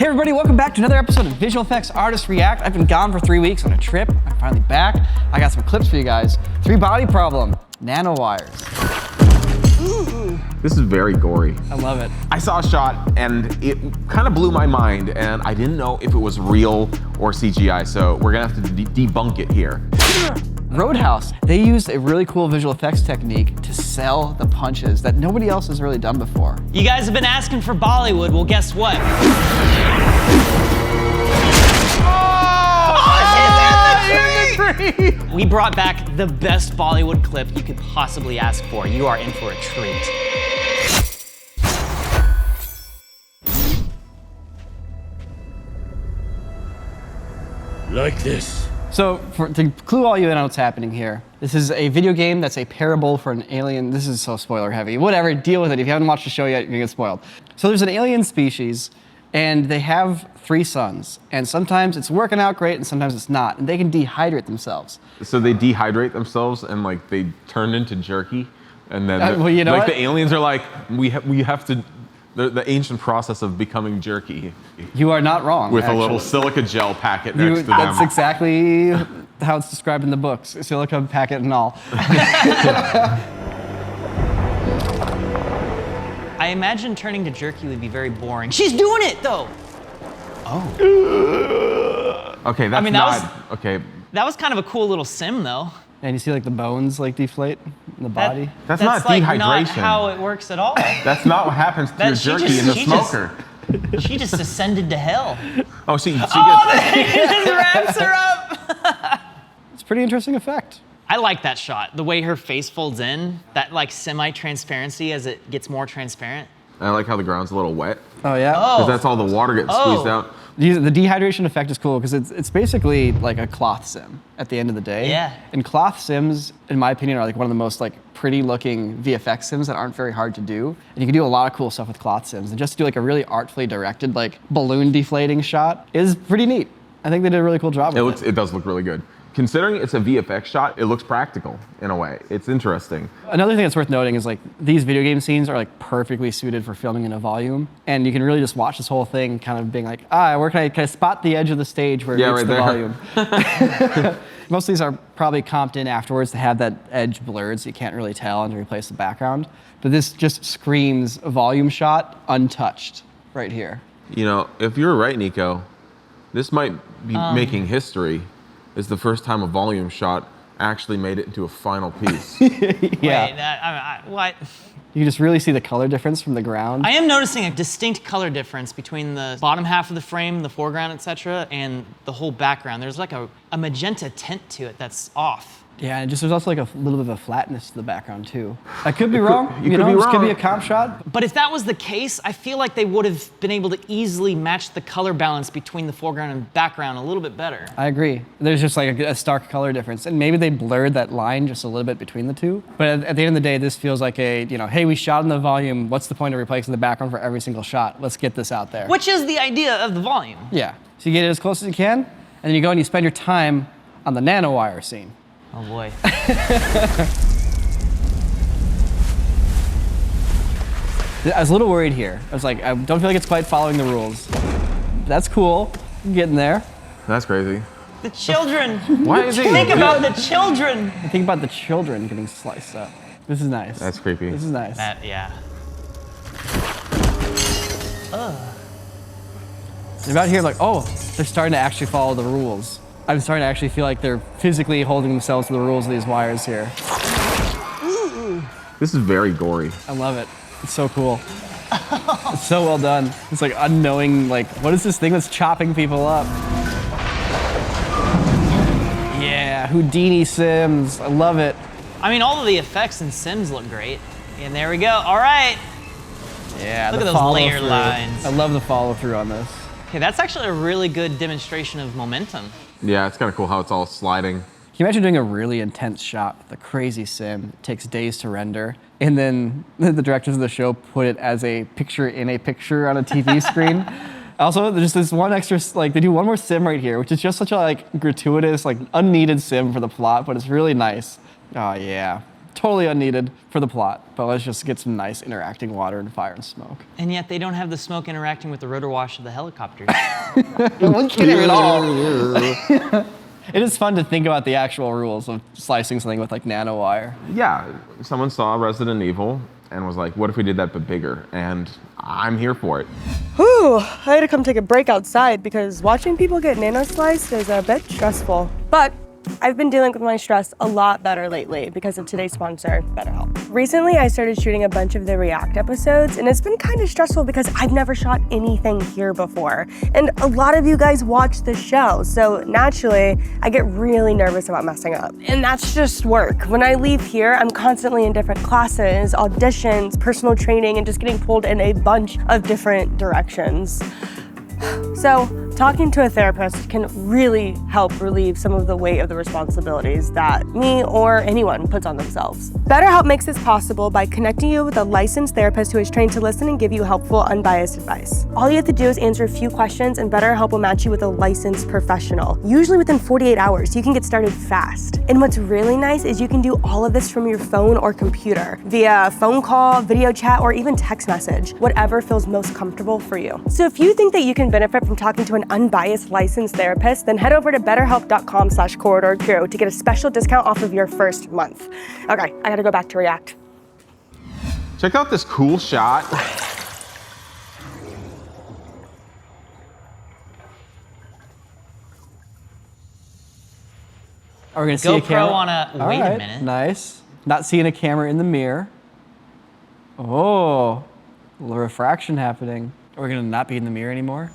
Hey everybody, welcome back to another episode of Visual Effects Artists React. I've been gone for 3 weeks on a trip. I'm finally back. I got some clips for you guys. 3 body problem, nanowires. Ooh. This is very gory. I love it. I saw a shot and it kind of blew my mind and I didn't know if it was real or CGI, so we're gonna have to debunk it here. Roadhouse, they used a really cool visual effects technique to sell the punches that nobody else has really done before. You guys have been asking for Bollywood, well guess what? We brought back the best Bollywood clip you could possibly ask for. You are in for a treat. Like this. So, to clue all you in on what's happening here, this is a video game that's a parable for an alien. This is so spoiler heavy. Whatever, deal with it. If you haven't watched the show yet, you're gonna get spoiled. So there's an alien species, and they have 3 sons. And sometimes it's working out great, and sometimes it's not. And they can dehydrate themselves. So they dehydrate themselves and like they turn into jerky, and then well, you know like what? the aliens are like, we have to. The ancient process of becoming jerky. You are not wrong. With actually. a little silica gel packet next to them. That's exactly how it's described in the books. Silica packet and all. I imagine turning to jerky would be very boring. She's doing it though! Oh. Okay, that's okay. That was kind of a cool little sim though. And you see like the bones like deflate in the body. That's not like dehydration. Not how it works at all. That's not what happens to your jerky in the smoker. She just ascended to hell. Oh, she gets... It just wraps her up! It's a pretty interesting effect. I like that shot. The way her face folds in, that like semi-transparency as it gets more transparent. I like how the ground's a little wet. Oh yeah? Because that's all the water gets squeezed out. The dehydration effect is cool because it's basically like a cloth sim at the end of the day. Yeah. And cloth sims, in my opinion, are like one of the most like pretty looking VFX sims that aren't very hard to do. And you can do a lot of cool stuff with cloth sims. And just to do like a really artfully directed like balloon deflating shot is pretty neat. I think they did a really cool job with it. It does look really good. Considering it's a VFX shot, it looks practical in a way. It's interesting. Another thing that's worth noting is like these video game scenes are like perfectly suited for filming in a volume. And you can really just watch this whole thing kind of being like, where can I spot the edge of the stage where it meets the volume? Most of these are probably comped in afterwards to have that edge blurred so you can't really tell and to replace the background. But this just screams a volume shot untouched right here. You know, if you're right, Niko, this might be making history. It's the first time a volume shot actually made it into a final piece. Yeah. Wait, what? You can just really see the color difference from the ground. I am noticing a distinct color difference between the bottom half of the frame, the foreground, etc., and the whole background. There's like a magenta tint to it that's off. Yeah, and there's also like a little bit of a flatness to the background too. I could be wrong. You know, this could be a comp shot. But if that was the case, I feel like they would have been able to easily match the color balance between the foreground and background a little bit better. I agree. There's just like a stark color difference. And maybe they blurred that line just a little bit between the two. But at the end of the day, this feels like hey, we shot in the volume. What's the point of replacing the background for every single shot? Let's get this out there. Which is the idea of the volume. Yeah. So you get it as close as you can, and then you go and you spend your time on the nanowire scene. Oh boy. I was a little worried here. I was like, I don't feel like it's quite following the rules. That's cool. I'm getting there. That's crazy. The children. Why is it? Think about the children. I think about the children getting sliced up. This is nice. That's creepy. This is nice. Yeah. They're out here like, they're starting to actually follow the rules. I'm starting to actually feel like they're physically holding themselves to the rules of these wires here. This is very gory. I love it. It's so cool. It's so well done. It's like unknowing, like, what is this thing that's chopping people up? Yeah, Houdini Sims. I love it. I mean, all of the effects in Sims look great. And there we go. All right. Yeah, look at those layer lines. I love the follow through on this. Okay, that's actually a really good demonstration of momentum. Yeah, it's kind of cool how it's all sliding. Can you imagine doing a really intense shot with a crazy sim? It takes days to render. And then the directors of the show put it as a picture in a picture on a TV screen. Also, there's this one extra, like, they do one more sim right here, which is just such a, like, gratuitous, like, unneeded sim for the plot, but it's really nice. Oh, yeah. totally unneeded for the plot, but let's just get some nice interacting water and fire and smoke. And yet they don't have the smoke interacting with the rotor wash of the helicopters. No kidding at all. It is fun to think about the actual rules of slicing something with like nanowire. Yeah, someone saw Resident Evil and was like, what if we did that but bigger? And I'm here for it. Whew, I had to come take a break outside because watching people get nano sliced is a bit stressful. But I've been dealing with my stress a lot better lately because of today's sponsor, BetterHelp. Recently, I started shooting a bunch of the React episodes, and it's been kind of stressful because I've never shot anything here before. And a lot of you guys watch the show, so naturally, I get really nervous about messing up. And that's just work. When I leave here, I'm constantly in different classes, auditions, personal training, and just getting pulled in a bunch of different directions. So, talking to a therapist can really help relieve some of the weight of the responsibilities that me or anyone puts on themselves. BetterHelp makes this possible by connecting you with a licensed therapist who is trained to listen and give you helpful, unbiased advice. All you have to do is answer a few questions and BetterHelp will match you with a licensed professional. Usually within 48 hours, you can get started fast. And what's really nice is you can do all of this from your phone or computer, via phone call, video chat, or even text message, whatever feels most comfortable for you. So if you think that you can benefit from talking to an unbiased licensed therapist, then head over to betterhelp.com/corridorcrew to get a special discount off of your first month. Okay, I gotta go back to React. Check out this cool shot. Are we gonna see a GoPro camera? on a, All wait right, a minute. Nice. Not seeing a camera in the mirror. Oh, a little refraction happening. Are we gonna not be in the mirror anymore?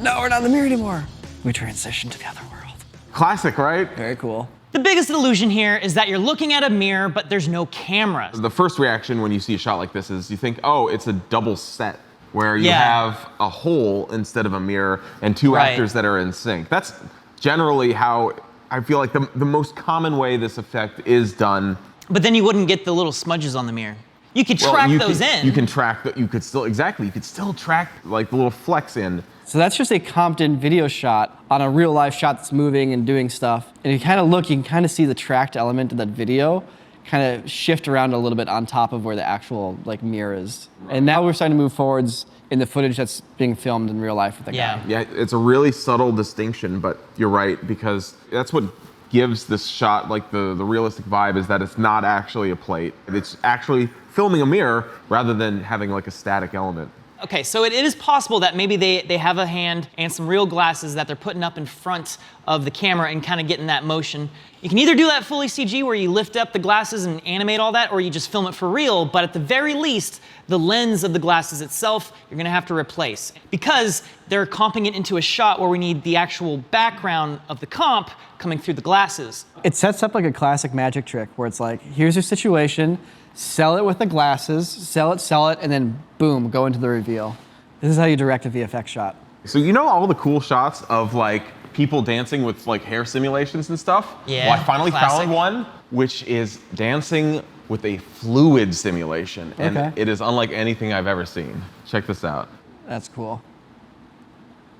No, we're not in the mirror anymore. We transitioned to the other world. Classic, right? Very cool. The biggest illusion here is that you're looking at a mirror, but there's no cameras. The first reaction when you see a shot like this is you think, oh, it's a double set where you Yeah. have a hole instead of a mirror and two Right. actors that are in sync. That's generally how I feel like the most common way this effect is done. But then you wouldn't get the little smudges on the mirror. You could Well, track you those can, in. You can track, you could still track like the little flecks in. So that's just a Compton video shot on a real life shot that's moving and doing stuff. And you kind of look, you can kind of see the tracked element of that video kind of shift around a little bit on top of where the actual like mirror is. And now we're starting to move forwards in the footage that's being filmed in real life with the guy. Yeah, it's a really subtle distinction, but you're right, because that's what gives this shot like the realistic vibe, is that it's not actually a plate. It's actually filming a mirror rather than having like a static element. Okay, so it is possible that maybe they have a hand and some real glasses that they're putting up in front of the camera and kind of getting that motion. You can either do that fully CG where you lift up the glasses and animate all that, or you just film it for real, but at the very least, the lens of the glasses itself, you're gonna have to replace. Because they're comping it into a shot where we need the actual background of the comp coming through the glasses. It sets up like a classic magic trick where it's like, here's your situation, sell it with the glasses, sell it, and then boom, go into the reveal. This is how you direct a VFX shot. So you know all the cool shots of like people dancing with like hair simulations and stuff? Yeah, Well, I finally classic. found one, which is dancing with a fluid simulation. And Okay. it is unlike anything I've ever seen. Check this out. That's cool.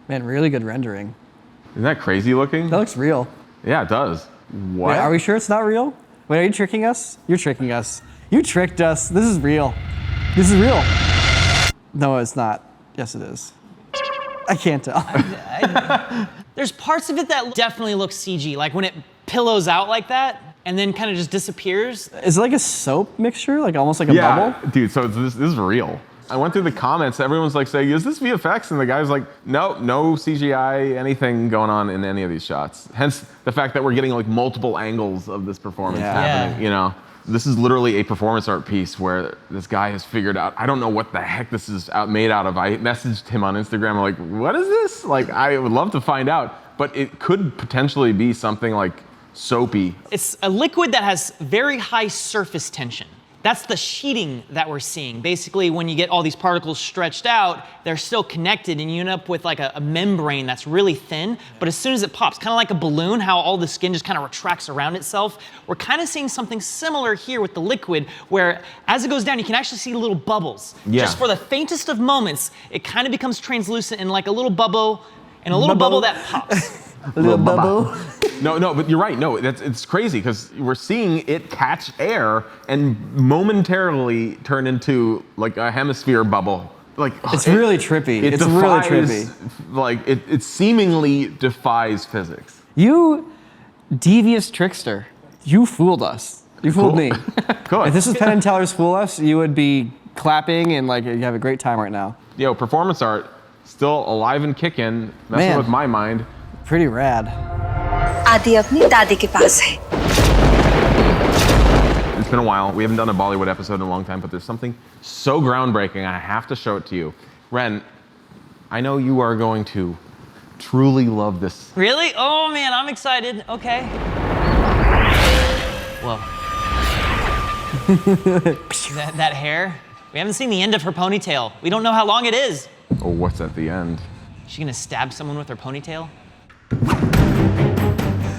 Man, really good rendering. Isn't that crazy looking? That looks real. Yeah, it does. What? Wait, are we sure it's not real? Wait, are you tricking us? You're tricking us. You tricked us. This is real. This is real. No, it's not. Yes, it is. I can't tell. There's parts of it that definitely look CG, like when it pillows out like that and then kind of just disappears. Is it like a soap mixture? Like almost like a Yeah, bubble? dude, so this is real. I went through the comments, everyone's like saying, is this VFX? And the guy's like, no CGI, anything going on in any of these shots. Hence the fact that we're getting like multiple angles of this performance Yeah. happening, Yeah. you know? This is literally a performance art piece where this guy has figured out, I don't know what the heck this is made out of. I messaged him on Instagram, I'm like, what is this? Like, I would love to find out, but it could potentially be something like soapy. It's a liquid that has very high surface tension. That's the sheeting that we're seeing. Basically, when you get all these particles stretched out, they're still connected and you end up with like a membrane that's really thin, but as soon as it pops, kind of like a balloon, how all the skin just kind of retracts around itself, we're kind of seeing something similar here with the liquid, where as it goes down, you can actually see little bubbles. Yeah. Just for the faintest of moments, it kind of becomes translucent in like a little bubble, and a little bubble that pops. A little bubble. No, but you're right. No, it's crazy because we're seeing it catch air and momentarily turn into like a hemisphere bubble. Like it's really trippy. It's really trippy. Like it seemingly defies physics. You devious trickster. You fooled us. You fooled me. Good. If this was Penn and Teller's Fool Us, you would be clapping and like you have a great time right now. Yo, performance art still alive and kicking, messing with my mind. Pretty rad. आदि अपनी दादी के पास है. It's been a while. We haven't done a Bollywood episode in a long time, but there's something so groundbreaking. I have to show it to you. Wren, I know you are going to truly love this. Really? Oh man, I'm excited. Okay. Whoa. that hair? We haven't seen the end of her ponytail. We don't know how long it is. Oh, what's at the end? Is she gonna stab someone with her ponytail?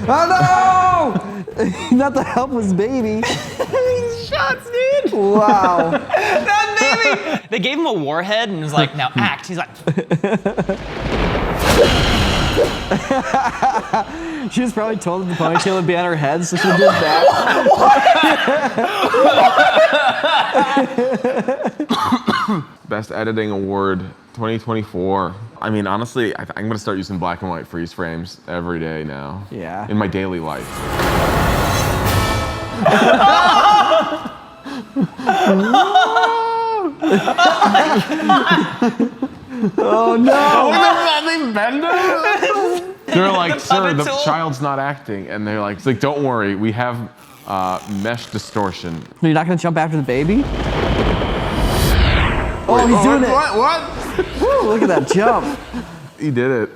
Oh no! Not the helpless baby. Shots, dude! Wow. That baby! They gave him a warhead and was like, now act. He's like. She was probably told that the ponytail would be on her head, so she did that. Best Editing Award 2024. I mean, honestly, I'm gonna start using black and white freeze frames every day now. Yeah. In my daily life. Oh no! They're like, sir, the tool. child's not acting. And they're like, it's like, don't worry, we have mesh distortion. You're not gonna jump after the baby? Oh, he's doing it! What? Woo, look at that jump. He did it.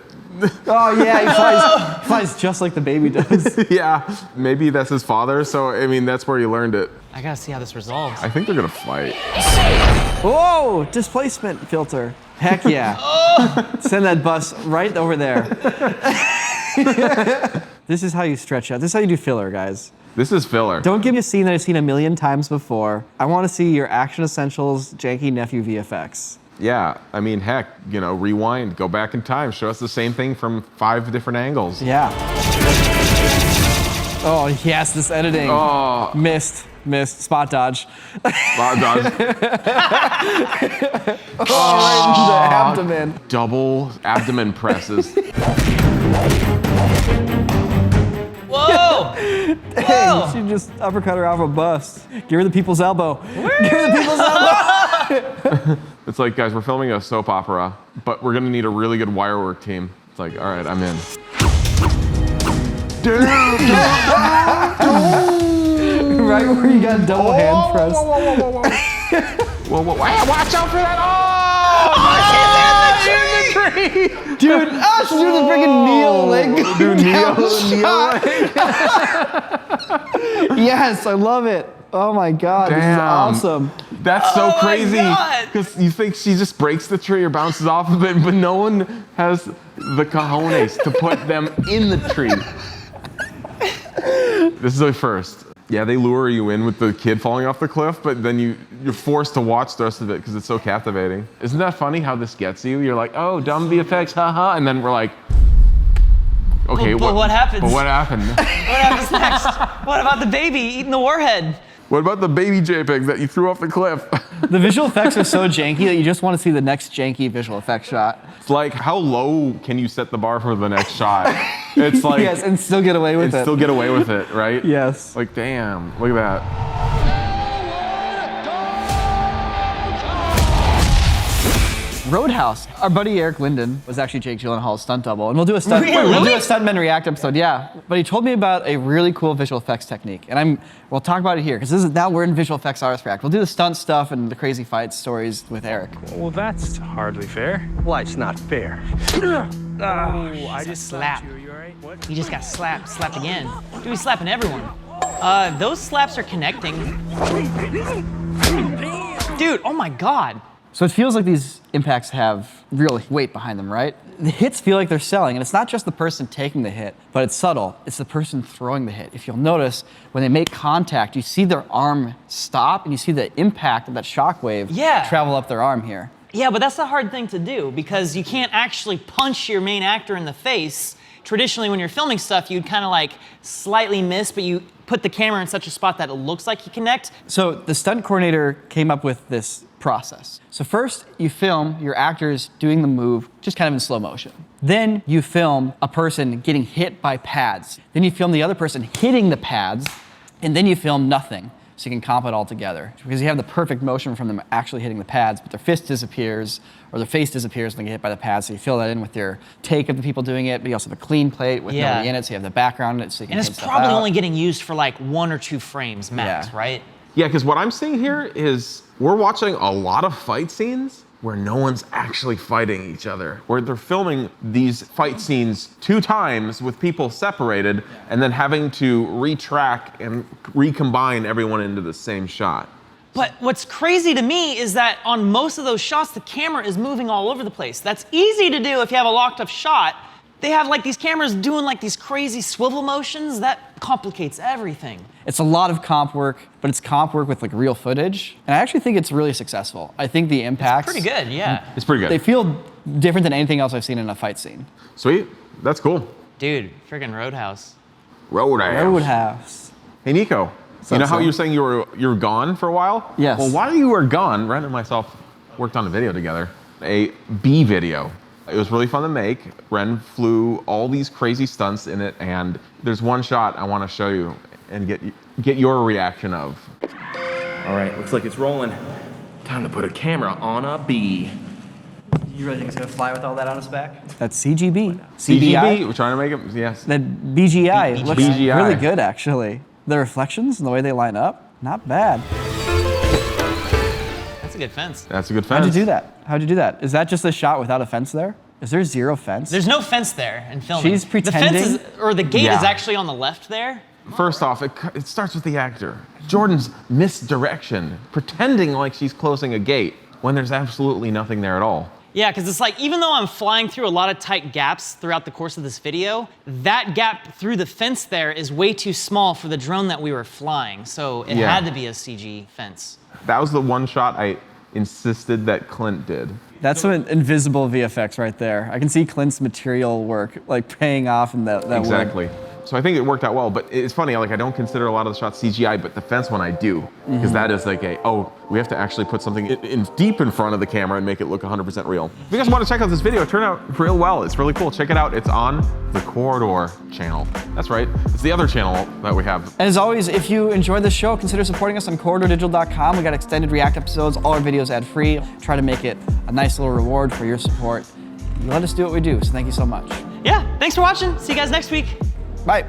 Oh yeah, he flies just like the baby does. Yeah, maybe that's his father. So, I mean, that's where he learned it. I gotta see how this resolves. I think they're gonna fight. Whoa, displacement filter. Heck yeah. Send that bus right over there. This is how you stretch out. This is how you do filler, guys. This is filler. Don't give me a scene that I've seen a million times before. I want to see your Action Essentials janky nephew VFX. Yeah, I mean, heck, you know, rewind, go back in time, show us the same thing from 5 different angles. Yeah. Oh yes, this editing. Oh. Missed, spot dodge. Spot dodge. Right into the abdomen. Double abdomen presses. Whoa! Dang, she just uppercut her off a bus. Give her the people's elbow. Give her the people's elbow. It's like, guys, we're filming a soap opera, but we're gonna need a really good wire work team. It's like, all right, I'm in. Right where you got double hand press. Whoa, watch out for that! Oh, she's in the tree! Dude, she's doing the freaking Neo leg. Dude, Yes, I love it. Oh my God, this is Damn. awesome. That's so my crazy. God. Because you think she just breaks the tree or bounces off of it, but no one has the cojones to put them in the tree. This is a first. Yeah, they lure you in with the kid falling off the cliff, but then you're forced to watch the rest of it because it's so captivating. Isn't that funny how this gets you? You're like, oh, dumb VFX, haha, and then we're like, okay, But what happens? But what happened? What happens next? What about the baby eating the warhead? What about the baby JPEGs that you threw off the cliff? The visual effects are so janky that you just want to see the next janky visual effects shot. It's like, how low can you set the bar for the next shot? It's like, Yes, and still get away with it. still get away with it, right? Yes. Like, damn, look at that. Roadhouse. Our buddy Eric Linden was actually Jake Gyllenhaal's stunt double, and we'll do a stunt. Really? We'll do a Stuntmen React episode, yeah. But he told me about a really cool visual effects technique, and we'll talk about it here because now we're in visual effects artist react. We'll do the stunt stuff and the crazy fight stories with Eric. Well, that's hardly fair. Why, it's not fair. I just slap. slapped you. Are you all right? What? He just got slapped again. Dude, he's slapping everyone. Those slaps are connecting. Dude, oh my God. So it feels like these impacts have real weight behind them, right? The hits feel like they're selling, and it's not just the person taking the hit, but it's subtle. It's the person throwing the hit. If you'll notice, when they make contact, you see their arm stop, and you see the impact of that shockwave travel up their arm here. Yeah, but that's a hard thing to do because you can't actually punch your main actor in the face traditionally when you're filming stuff, you'd kind of like slightly miss, but you put the camera in such a spot that it looks like you connect. So the stunt coordinator came up with this process. So first you film your actors doing the move, just kind of in slow motion. Then you film a person getting hit by pads. Then you film the other person hitting the pads, and then you film nothing. So you can comp it all together. Because you have the perfect motion from them actually hitting the pads, but their fist disappears, or their face disappears when they get hit by the pads. So you fill that in with your take of the people doing it, but you also have a clean plate with nobody in it, so you have the background in it, so you can And take it's stuff probably out. only getting used for like 1 or 2 frames max, right? Yeah, because what I'm seeing here is we're watching a lot of fight scenes where no one's actually fighting each other, where they're filming these fight scenes 2 times with people separated and then having to retrack and recombine everyone into the same shot. But what's crazy to me is that on most of those shots, the camera is moving all over the place. That's easy to do if you have a locked up shot. They have like these cameras doing like these crazy swivel motions. That complicates everything. It's a lot of comp work, but it's comp work with like real footage. And I actually think it's really successful. I think the impacts— Pretty good, yeah. It's pretty good. They feel different than anything else I've seen in a fight scene. Sweet, that's cool. Dude, friggin' Roadhouse. Roadhouse. Hey Niko, you know how son? you were saying you were gone for a while? Yes. Well, while you were gone, Wren and myself worked on a video together, a B video. It was really fun to make. Wren flew all these crazy stunts in it, and there's one shot I want to show you and get your reaction of. All right, looks like it's rolling. Time to put a camera on a bee. You really think it's gonna fly with all that on its back? That's CGB. CGB, we're trying to make it, yes. That BGI looks BGI. really good, actually. The reflections and the way they line up, not bad. That's a good fence. That's a good fence. How'd you do that? How'd you do that? Is that just a shot without a fence there? Is there 0 fence? There's no fence there in filming. She's pretending. The fence is, or the gate Yeah. is actually on the left there. First off, it starts with the actor. Jordan's misdirection, pretending like she's closing a gate when there's absolutely nothing there at all. Yeah, because it's like, even though I'm flying through a lot of tight gaps throughout the course of this video, that gap through the fence there is way too small for the drone that we were flying. So it Yeah. had to be a CG fence. That was the one shot I insisted that Clint did. That's some invisible VFX right there. I can see Clint's material work like paying off in that wood. Exactly. So I think it worked out well, but it's funny, like I don't consider a lot of the shots CGI, but the fence one I do, because that is like we have to actually put something deep in front of the camera and make it look 100% real. If you guys want to check out this video, it turned out real well. It's really cool. Check it out. It's on the Corridor channel. That's right. It's the other channel that we have. And as always, if you enjoyed this show, consider supporting us on corridordigital.com. We got extended React episodes, all our videos ad-free. Try to make it a nice little reward for your support. You let us do what we do, so thank you so much. Yeah, thanks for watching. See you guys next week. Bye.